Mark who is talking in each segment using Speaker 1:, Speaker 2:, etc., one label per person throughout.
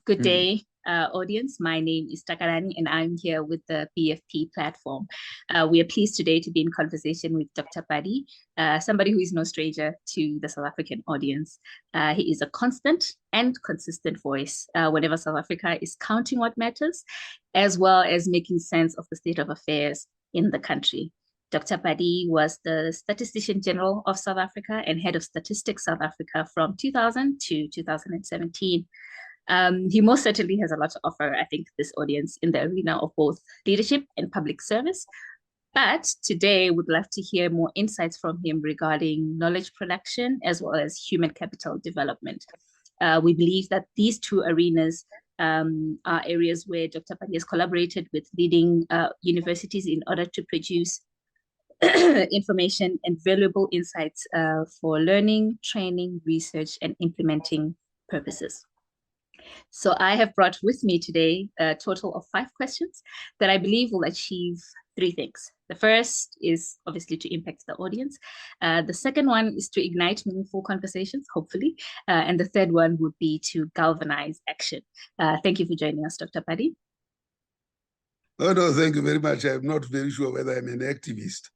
Speaker 1: Good day, audience. My name is Takarani, and I'm here with the BFP platform. We are pleased today to be in conversation with Dr. Pali, somebody who is no stranger to the South African audience. He is a constant and consistent voice whenever South Africa is counting what matters, as well as making sense of the state of affairs in the country. Dr. Pali was the Statistician General of South Africa and Head of Statistics South Africa from 2000 to 2017. He most certainly has a lot to offer, I think, this audience in the arena of both leadership and public service. But today, we'd love to hear more insights from him regarding knowledge production as well as human capital development. We believe that these two arenas are areas where Dr. Pali has collaborated with leading universities in order to produce information and valuable insights for learning, training, research, and implementing purposes. So I have brought with me today a total of 5 questions that I believe will achieve 3 things. The first is obviously to impact the audience. The second one is to ignite meaningful conversations, hopefully. And the third one would be to galvanize action. Thank you for joining us, Dr. Pali.
Speaker 2: Oh, no, thank you very much. I'm not very sure whether I'm an activist.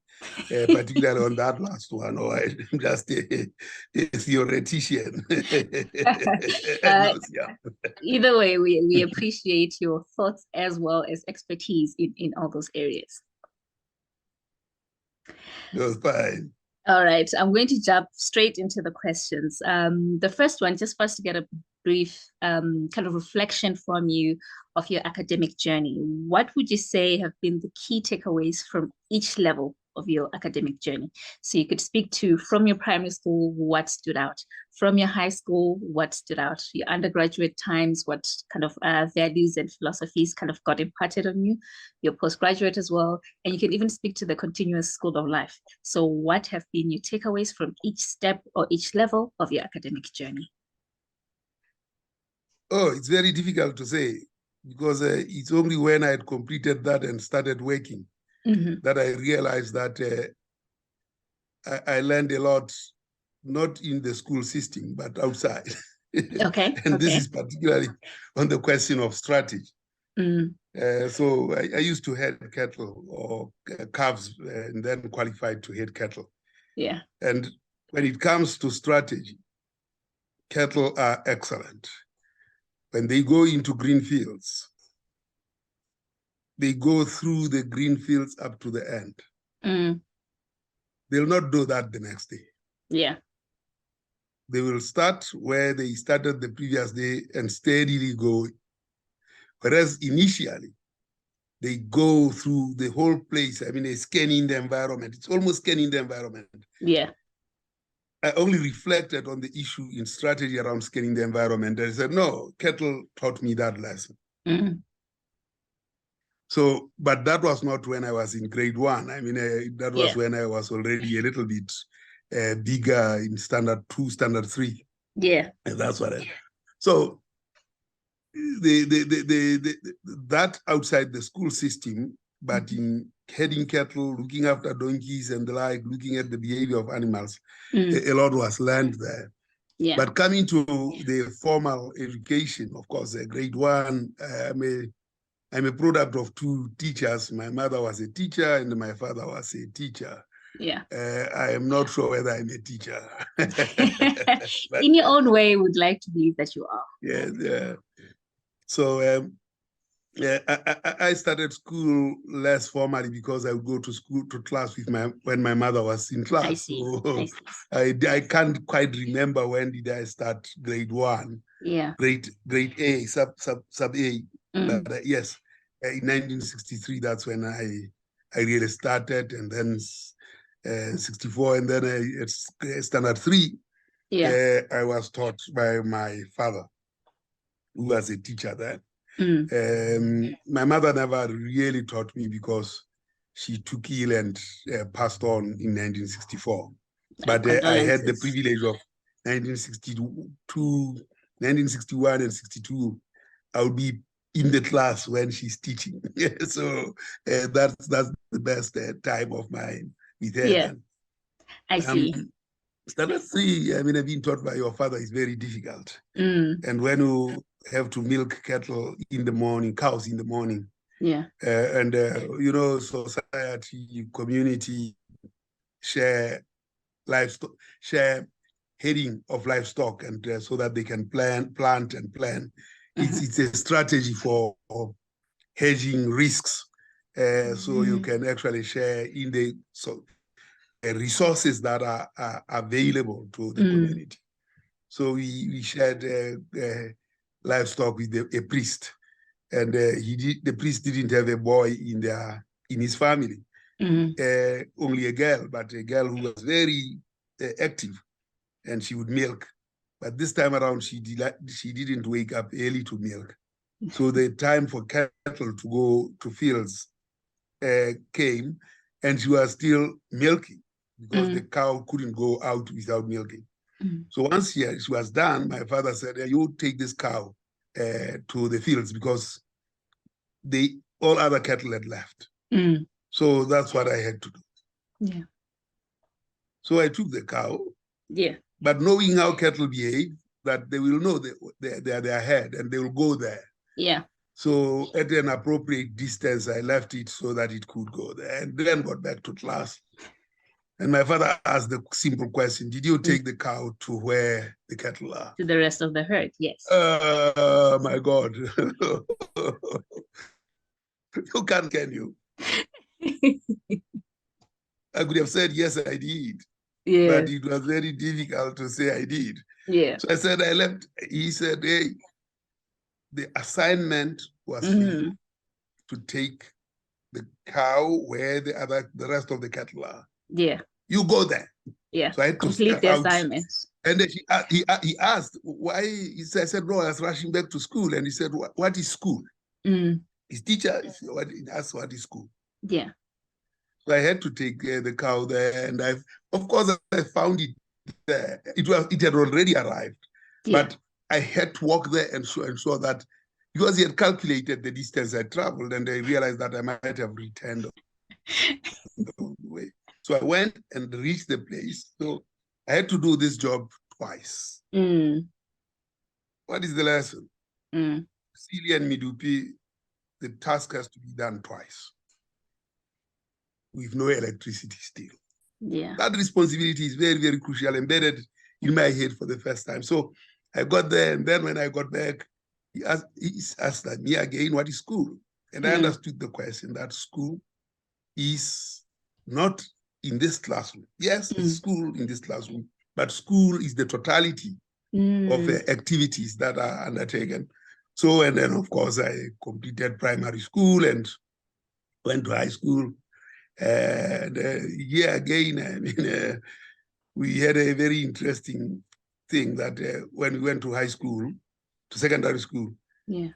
Speaker 2: Particularly on that last one, or I'm just a theoretician.
Speaker 1: Either way, we appreciate your thoughts as well as expertise in all those areas.
Speaker 2: No, fine.
Speaker 1: All right, I'm going to jump straight into the questions. The first one, just for us to get a brief kind of reflection from you of your academic journey. What would you say have been the key takeaways from each level of your academic journey? So you could speak to, from your primary school, what stood out? From your high school, what stood out? Your undergraduate times, what kind of values and philosophies kind of got imparted on you? Your postgraduate as well. And you can even speak to the continuous school of life. So what have been your takeaways from each step or each level of your academic journey?
Speaker 2: Oh, it's very difficult to say, because it's only when I had completed that and started working that I realized that I learned a lot, not in the school system, but outside.
Speaker 1: Okay.
Speaker 2: And this is particularly on the question of strategy. So I used to head cattle or calves and then qualified to head cattle.
Speaker 1: Yeah.
Speaker 2: And when it comes to strategy, cattle are excellent. When they go into green fields, they go through the green fields up to the end. They'll not do that the next day.
Speaker 1: Yeah.
Speaker 2: They will start where they started the previous day and steadily go. Whereas initially, they go through the whole place. I mean, they're scanning the environment. It's almost scanning the environment.
Speaker 1: Yeah.
Speaker 2: I only reflected on the issue in strategy around scanning the environment. I said, no, cattle taught me that lesson. So, but that was not when I was in grade 1. I mean, that was when I was already a little bit bigger in standard 2, standard 3.
Speaker 1: Yeah.
Speaker 2: And that's what so that outside the school system, but in heading cattle, looking after donkeys and the like, looking at the behavior of animals, a lot was learned there.
Speaker 1: Yeah.
Speaker 2: But coming to the formal education, of course, grade 1, I'm a product of 2 teachers. My mother was a teacher and my father was a teacher.
Speaker 1: Yeah.
Speaker 2: I am not sure whether I'm a teacher.
Speaker 1: But in your own way, would like to believe that you are.
Speaker 2: Yeah. So I started school less formally because I would go to school, to class with when my mother was in class.
Speaker 1: I see.
Speaker 2: So I can't quite remember when did I start grade 1.
Speaker 1: Yeah.
Speaker 2: Grade A, sub A. But yes, in 1963, that's when I really started, and then 64, and then at standard 3, I was taught by my father, who was a teacher then. My mother never really taught me because she took ill and passed on in 1964. But I had the privilege of 1961 and 62. I would be in the class when she's teaching. So that's the best time of mine with her.
Speaker 1: Yeah, I see.
Speaker 2: Standard 3, I mean, being taught by your father is very difficult. And when you have to milk cattle in the morning, cows in the morning.
Speaker 1: Yeah.
Speaker 2: And you know, society, community share livestock, share heading of livestock, and so that they can plant and plan. It's a strategy for hedging risks. So you can actually share in the resources that are available to the community. So we shared livestock with a priest, and the priest didn't have a boy in his family, only a girl, but a girl who was very active, and she would milk. But this time around, she didn't wake up early to milk. So the time for cattle to go to fields came, and she was still milking because the cow couldn't go out without milking. So once she was done, my father said, you take this cow to the fields because all other cattle had left. So that's what I had to do.
Speaker 1: Yeah.
Speaker 2: So I took the cow.
Speaker 1: Yeah.
Speaker 2: But knowing how cattle behave, that they will know they are ahead and they will go there.
Speaker 1: Yeah.
Speaker 2: So at an appropriate distance, I left it so that it could go there, and then got back to class. And my father asked the simple question, did you take the cow to where the cattle are?
Speaker 1: To the rest of the herd, yes.
Speaker 2: My God. You can't, can you? I could have said, yes, I did. Yeah. But it was very difficult to say I did.
Speaker 1: Yeah.
Speaker 2: So I said, I left. He said, hey, the assignment was for you to take the cow where the rest of the cattle are. Yeah. You go there.
Speaker 1: Yeah. So I had to complete the assignment.
Speaker 2: And then he asked why. I said, no, I was rushing back to school. And he said, what is school? His teacher asked, what is school? Yeah. So I had to take the cow there, and of course I found it there. It had already arrived, but I had to walk there and ensure that, because he had calculated the distance I traveled, and I realized that I might have returned the way. So I went and reached the place. So I had to do this job twice. What is the lesson? Celia and Midupi, the task has to be done twice, with no electricity still. Yeah. That responsibility is very, very crucial, embedded in my head for the first time. So I got there, and then when I got back, he asked me again, what is school? And I understood the question, that school is not in this classroom. Yes, it's school in this classroom, but school is the totality of activities that are undertaken. So, and then of course I completed primary school and went to high school. And yeah, again, I mean, we had a very interesting thing that when we went to high school, to secondary school, we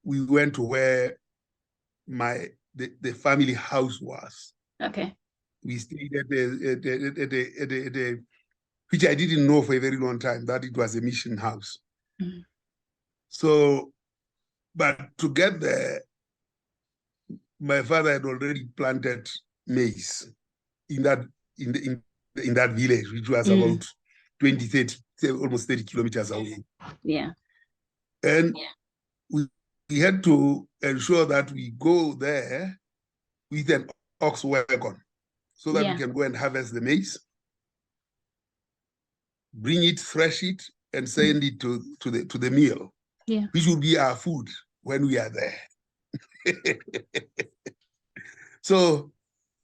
Speaker 2: went to where the family house was. Okay. We stayed at the which I didn't know for a very long time, that it was a mission house. So, but to get there, my father had already planted maize in that village, which was about 30, almost 30 kilometers away. Yeah. And we had to ensure that we go there with an ox wagon so that we can go and harvest the maize, bring it, thresh it, and send it to the mill, which will be our food when we are there. So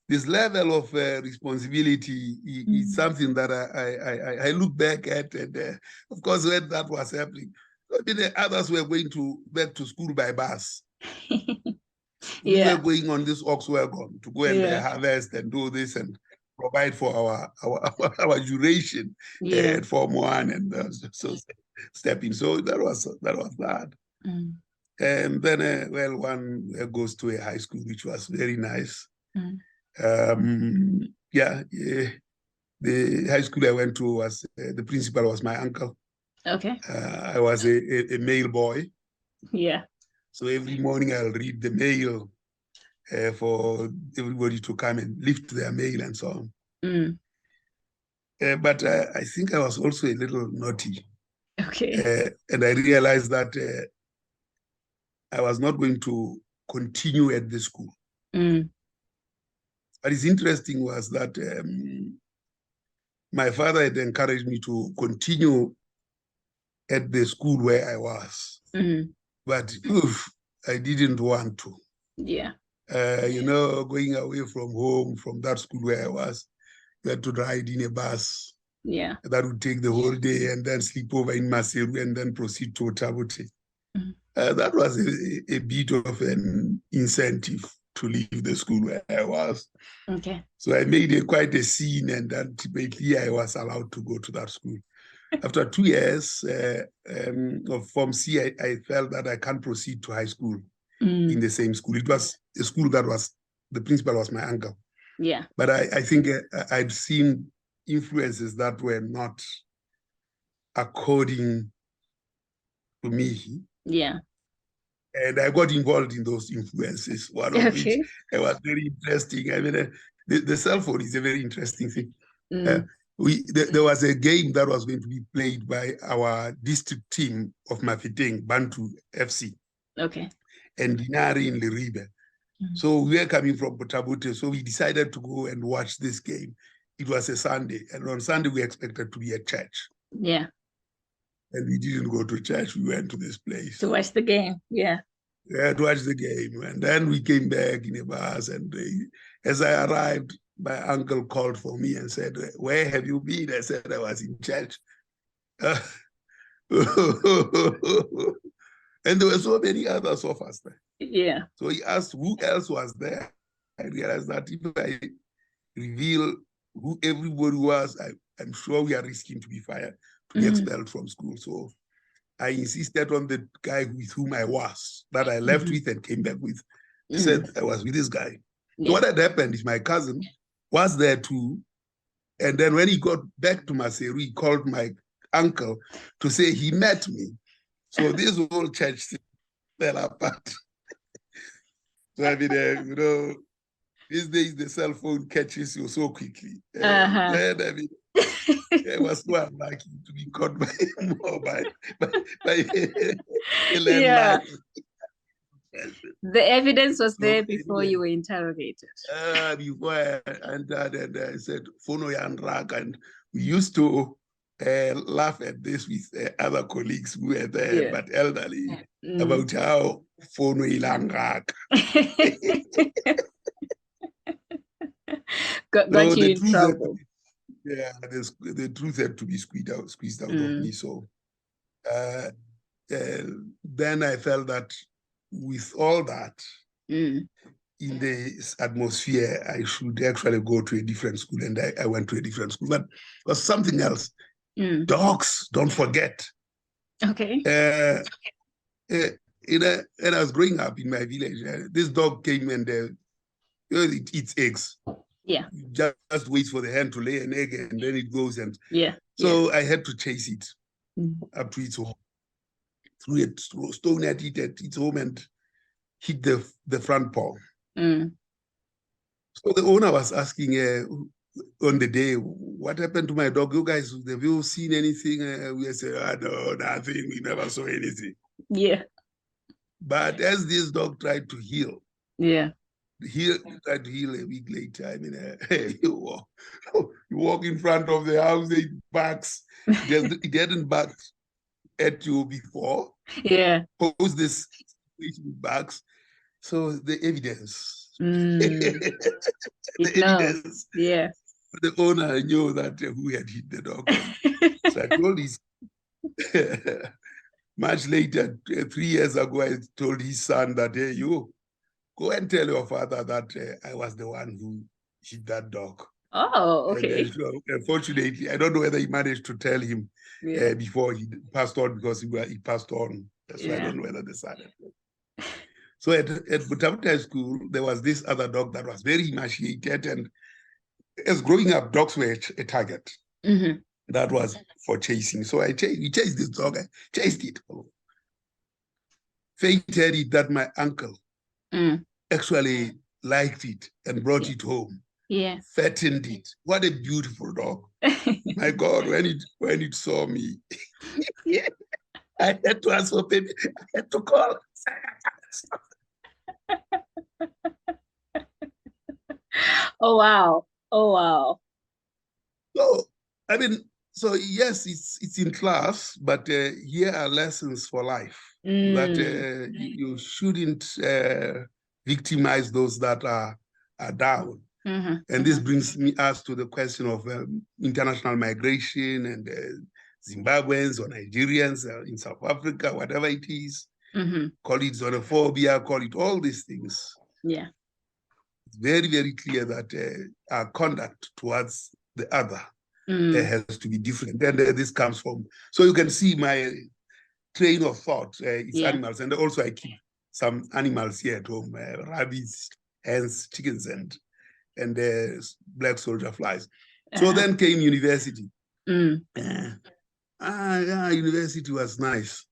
Speaker 2: this level of responsibility is something that I look back at, and of course when that was happening, the others were going back to school by bus. We were going on this ox wagon to go and harvest and do this and provide for our duration at Form 1 and so stepping. So that was that. And then, well, one goes to a high school, which was very nice. The high school I went to was, the principal was my uncle. Okay. I was a male boy. Yeah. So every morning I'll read the mail for everybody to come and lift their mail and so on. But I think I was also a little naughty.
Speaker 1: Okay.
Speaker 2: And I realized that I was not going to continue at the school. What is interesting was that my father had encouraged me to continue at the school where I was. But I didn't want to.
Speaker 1: Yeah.
Speaker 2: Going away from home, from that school where I was, you had to ride in a bus.
Speaker 1: Yeah.
Speaker 2: That would take the whole day and then sleep over in Maseru and then proceed to Otabote. That was a bit of an incentive to leave the school where I was.
Speaker 1: Okay.
Speaker 2: So I made quite a scene, and ultimately I was allowed to go to that school. After 2 years of Form C, I felt that I can't proceed to high school in the same school. It was a school that the principal was my uncle.
Speaker 1: Yeah.
Speaker 2: But I think I'd seen influences that were not according to me.
Speaker 1: Yeah.
Speaker 2: And I got involved in those influences, one of which was very interesting. I mean, the cell phone is a very interesting thing. There was a game that was going to be played by our district team of Mafiteng, Bantu FC.
Speaker 1: Okay.
Speaker 2: And Dinari in Liribe. So we were coming from Botabute, so we decided to go and watch this game. It was a Sunday, and on Sunday we expected to be at church.
Speaker 1: Yeah.
Speaker 2: And we didn't go to church, we went to this place.
Speaker 1: To watch the game, yeah.
Speaker 2: Yeah, to watch the game. And then we came back in a bus, and as I arrived, my uncle called for me and said, "Where have you been?" I said, "I was in church." And there were so many others of us there.
Speaker 1: Yeah.
Speaker 2: So he asked who else was there. I realized that if I reveal who everybody was, I'm sure we are risking to be fired, to be expelled from school. So I insisted on the guy with whom I was, that I left with and came back with. I said I was with this guy. Yeah. So what had happened is my cousin was there too. And then when he got back to Maseru, he called my uncle to say he met me. So this whole church fell apart. So I mean, these days the cell phone catches you so quickly. Then I mean, I was so unlucky to be caught by a landline.
Speaker 1: The evidence was there before you were interrogated.
Speaker 2: Before I entered, and I said, "Fono Yandraka," and we used to laugh at this with other colleagues who were there, but elderly, about how Fono Ilandraka.
Speaker 1: got you in trouble.
Speaker 2: The truth had to be squeezed out of me. So then I felt that with all that in the atmosphere, I should actually go to a different school, and I went to a different school. But it was something else. Dogs, don't forget.
Speaker 1: Okay.
Speaker 2: When I was growing up in my village, this dog came and it eats eggs.
Speaker 1: Yeah.
Speaker 2: You just wait for the hen to lay an egg, and then it goes and
Speaker 1: So
Speaker 2: I had to chase it up to its home, threw a stone at it at its home, and hit the front paw. So the owner was asking on the day, "What happened to my dog? You guys, have you seen anything?" We said, "No, nothing. We never saw anything."
Speaker 1: Yeah.
Speaker 2: But as this dog tried to heal, he tried to heal a week later. I mean, you walk in front of the house, it barks. It hadn't barked at you before.
Speaker 1: Yeah.
Speaker 2: Pose this situation barks. So the evidence. The evidence.
Speaker 1: Yeah.
Speaker 2: The owner knew that who had hit the dog. So I told his much later, 3 years ago, I told his son that, "Hey, you go and tell your father that I was the one who hit that dog."
Speaker 1: Oh, okay.
Speaker 2: And unfortunately, I don't know whether he managed to tell him before he passed on, because he passed on. So I don't know whether the son had. So at Butabuta School, there was this other dog that was very emaciated, and as growing up, dogs were a target. That was for chasing. So we chased this dog. I chased it. Fate had it that my uncle actually liked it and brought it home.
Speaker 1: Yeah.
Speaker 2: fattened it. What a beautiful dog. My God, when it saw me, I had to ask for baby. I had to call.
Speaker 1: Oh wow. Oh wow.
Speaker 2: So, I mean, so yes, it's in class, but here are lessons for life that you shouldn't victimize those that are down. And this brings us to the question of international migration and Zimbabweans or Nigerians in South Africa, whatever it is. Call it xenophobia, call it all these things.
Speaker 1: Yeah.
Speaker 2: It's very, very clear that our conduct towards the other has to be different. And this comes from, so you can see my train of thought is animals. And also I keep some animals here at home, rabbits, hens, chickens, and black soldier flies. So then came university. University was nice.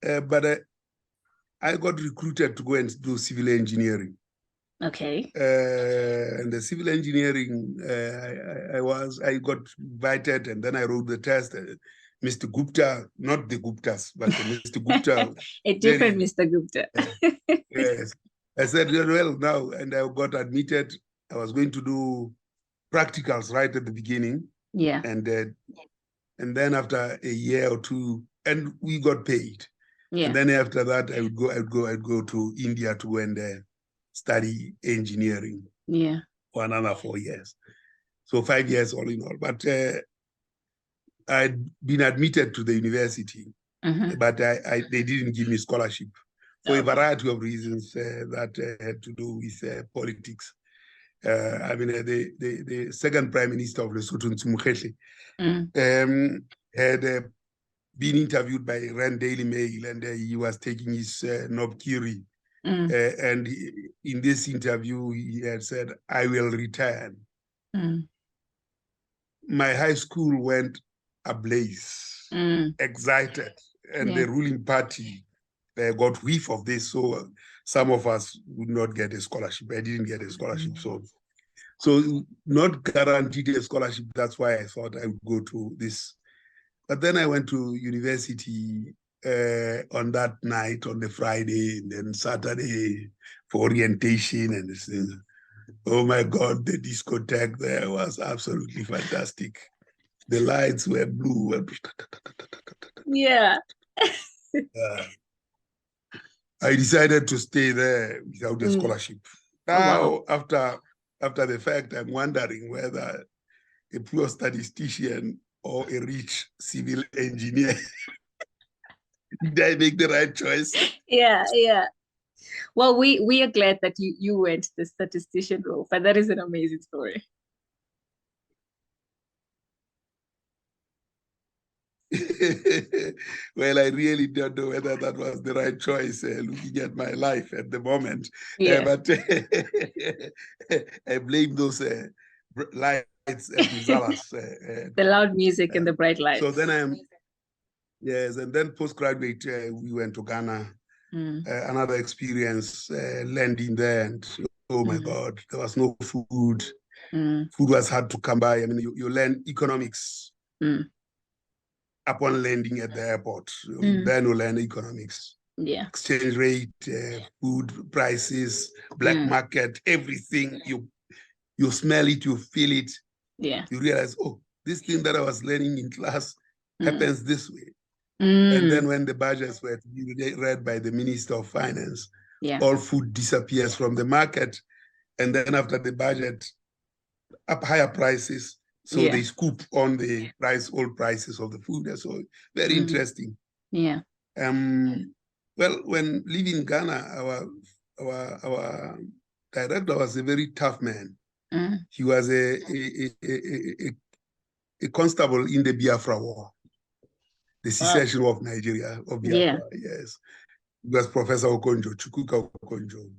Speaker 2: But I got recruited to go and do civil engineering.
Speaker 1: Okay.
Speaker 2: And the civil engineering, I got invited, and then I wrote the test. Mr. Gupta, not the Guptas, but Mr. Gupta.
Speaker 1: A different Mr. Gupta.
Speaker 2: Yes. I said, well, now, and I got admitted. I was going to do practicals right at the beginning.
Speaker 1: Yeah.
Speaker 2: And then after a year or two, and we got paid. Yeah. And then after that, I'd go to India to go and study engineering.
Speaker 1: Yeah.
Speaker 2: For another 4 years. So 5 years all in all. But I'd been admitted to the university, but they didn't give me scholarship for a variety of reasons that had to do with politics. I mean, the second prime minister of Lesotho, Mokgweetsi, had been interviewed by Rand Daily Mail, and he was taking his Nobkiri. And in this interview, he had said, I will return. My high school went ablaze, excited, and the ruling party got whiff of this. So some of us would not get a scholarship. I didn't get a scholarship. So not guaranteed a scholarship. That's why I thought I would go to this. But then I went to university on that night, on the Friday, and then Saturday for orientation and this thing. Oh my God, the discotheque there was absolutely fantastic. The lights were blue.
Speaker 1: Yeah.
Speaker 2: I decided to stay there without a scholarship. Now, after the fact, I'm wondering whether a poor statistician or a rich civil engineer, did I make the right choice?
Speaker 1: Yeah, yeah. Well, we are glad that you went the statistician role, but that is an amazing story.
Speaker 2: Well, I really don't know whether that was the right choice looking at my life at the moment. But I blame those lights and Mizalas.
Speaker 1: The loud music and the bright lights.
Speaker 2: So then and then postgraduate, we went to Ghana. Another experience, landing there, and oh my God, there was no food. Food was hard to come by. I mean, you learn economics upon landing at the airport. Then you learn economics.
Speaker 1: Yeah.
Speaker 2: Exchange rate, food prices, black market, everything. You smell it, you feel it.
Speaker 1: Yeah.
Speaker 2: You realize, oh, this thing that I was learning in class happens this way. And then when the budgets were to be read by the Minister of Finance, all food disappears from the market. And then after the budget, up higher prices. So they scoop on the old prices of the food. So very interesting.
Speaker 1: Yeah.
Speaker 2: Well, when leaving Ghana, our director was a very tough man. He was a constable in the Biafra War, the secession war of Nigeria, of Biafra. Yes. He was Professor Okonjo, Chukwuka Okonjo.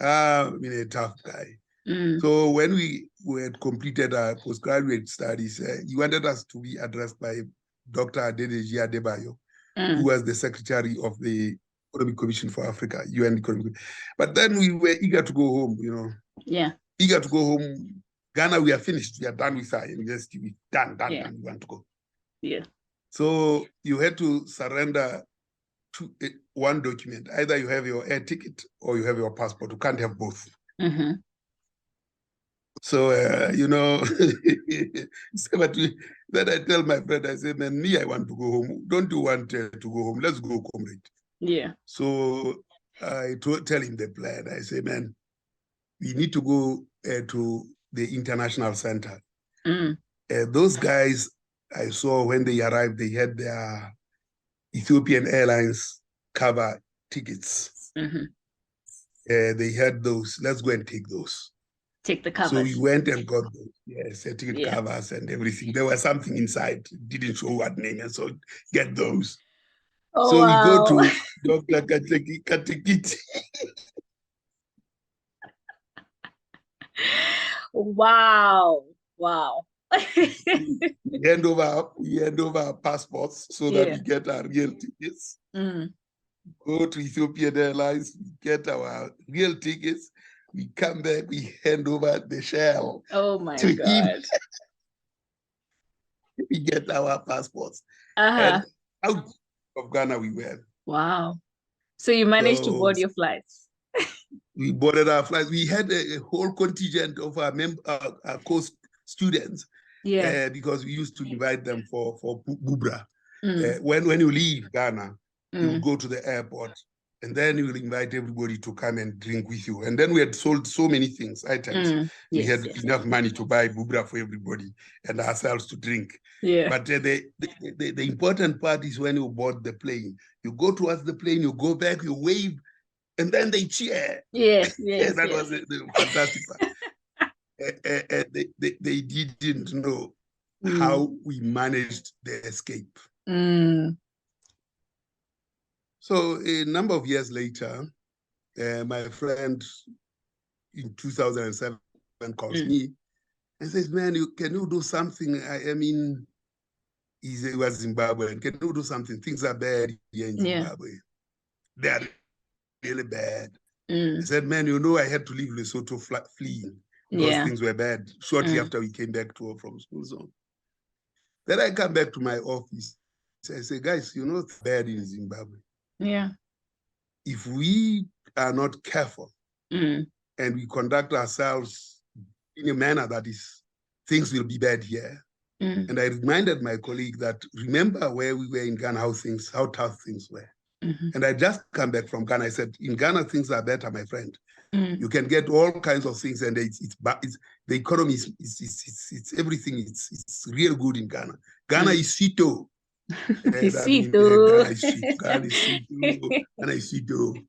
Speaker 2: I mean, a tough guy. So when we had completed our postgraduate studies, he wanted us to be addressed by Dr. Adedeji Adebayo, who was the secretary of the Economic Commission for Africa, UN Economic. But then we were eager to go home, you know.
Speaker 1: Yeah.
Speaker 2: eager to go home. Ghana, we are finished. We are done with our university. We done. We want to go.
Speaker 1: Yeah.
Speaker 2: So you had to surrender to one document. Either you have your air ticket or you have your passport. You can't have both.
Speaker 1: Mm-hmm.
Speaker 2: So, but then I tell my friend, I say, man, I want to go home. Don't you want to go home? Let's go, comrade.
Speaker 1: Yeah.
Speaker 2: So I tell him the plan. I say, man, we need to go to the international center. Those guys I saw when they arrived, they had their Ethiopian Airlines cover tickets.
Speaker 1: Mm-hmm.
Speaker 2: They had those. Let's go and take those.
Speaker 1: Take the covers.
Speaker 2: So we went and got those. Yes, ticket covers and everything. There was something inside. Didn't show what name, and so get those.
Speaker 1: Oh,
Speaker 2: so
Speaker 1: wow.
Speaker 2: We go to Dr. Katikiti.
Speaker 1: Wow.
Speaker 2: we hand over our passports so that we get our real tickets. Go to Ethiopian Airlines, we get our real tickets. We come back, we hand over the shell.
Speaker 1: Oh my God.
Speaker 2: We get our passports. And out of Ghana we went.
Speaker 1: Wow. So you managed to board your flights?
Speaker 2: We boarded our flights. We had a whole contingent of our course students. Yeah. Because we used to invite them for Bubra. When you leave Ghana, you go to the airport, and then you will invite everybody to come and drink with you. And then we had sold so many things, items. We had enough money to buy Bubra for everybody and ourselves to drink. Yeah. But the important part is when you board the plane. You go towards the plane, you go back, you wave, and then they cheer. Yes. That was the fantastic part. They didn't know how we managed the escape. So a number of years later, my friend in 2007 calls me and says, man, can you do something? I mean, he was Zimbabwean. Can you do something? Things are bad here in Zimbabwe. They are really bad. I said, man, I had to leave Lesotho fleeing because things were bad shortly after we came back from school zone. Then I come back to my office. I say, guys, it's bad in Zimbabwe. Yeah. If we are not careful and we conduct ourselves in a manner that is, things will be bad here. And I reminded my colleague that remember where we were in Ghana, how tough things were. And I just come back from Ghana. I said, in Ghana, things are better, my friend. You can get all kinds of things, and it's the economy is everything. It's real good in Ghana. Ghana is Sito. Ghana is Sito.